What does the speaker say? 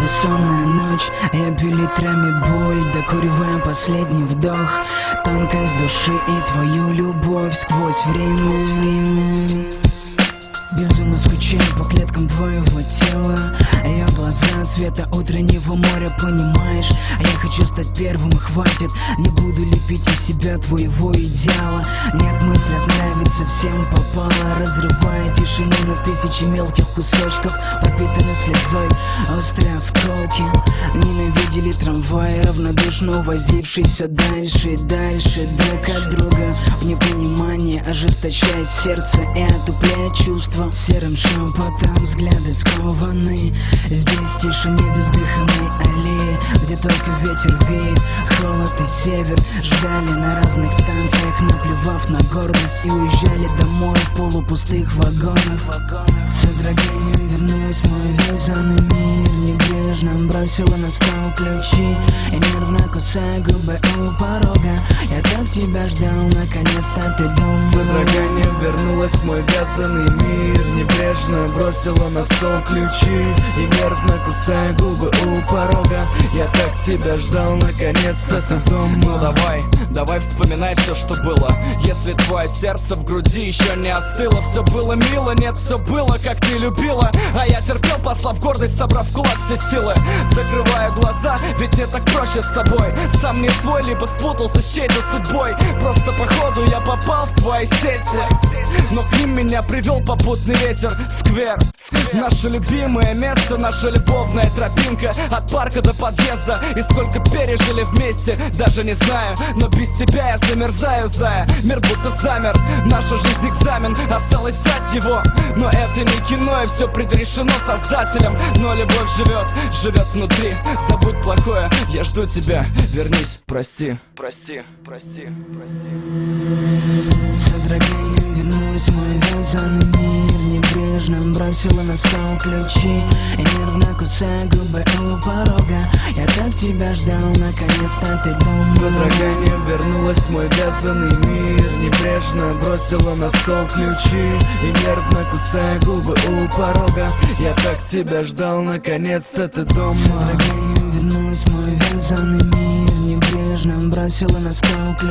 Бессонная ночь, я пью литрами боль, докуривая последний вдох. Тонкость души и твою любовь сквозь время. Безумно скучаю по клеткам твоего тела. Я глаза цвета утреннего моря, понимаешь? Я хочу стать первым и хватит. Не буду лепить из себя твоего идеала. Нет мысли отравиться, всем попало, разрывая тишину на тысячи мелких кусочков, пропитанных слезой. Острые осколки ненавидели трамваи, равнодушно увозившие все дальше и дальше друг от друга. В непонимании ожесточая сердце и отупляя чувства. Серым шепотом взгляды скованы. Здесь в тишине бездыханной аллеи, где только ветер веет, холод и север. Ждали на разных станциях, наплевав на гордость, и уезжали домой в полупустых вагонах. С содроганием вернулась в мой вязаный мир. Небрежно бросила на стол ключи и нервно кусая губы у порога. Я так тебя ждал, наконец-то ты дома. С содроганием вернулась в мой вязаный мир. Небрежно бросила на стол ключи и нервно кусая губы у порога. Я так тебя ждал, наконец-то ты дома. Ну давай вспоминай все, что было. Если твое сердце в груди еще не остыло. Все было мило, нет, все было, как ты любила. А я терпел, послав гордость, собрав в кулак все силы. Закрывая глаза, ведь мне так проще с тобой. Сам не свой, либо спутался с чьей-то судьбой. Просто походу я попал в твои сети, но к ним меня привел попутный ветер. Сквер, наше любимое место, наша любовная тропинка от парка до подъезда. И сколько пережили вместе, даже не знаю. Но без тебя я замерзаю, зая. Мир будто замер, наша жизнь экзамен, осталось сдать его. Но это не кино, и все предрешено создателем. Но любовь живет внутри. Забудь плохое, я жду тебя, вернись, прости. Прости. С содроганием вернулась в мой вязаный мир. Небрежно бросила на стол ключи и нервно кусая губы у порога. Я так тебя ждал, наконец-то ты дома. С содроганием вернулась в мой вязаный мир. Небрежно бросила на стол ключи и нервно кусая губы у порога. Я так тебя ждал, наконец-то ты дома. С содроганием вернулась в мой вязаный мир. Небрежно бросила на стол ключи.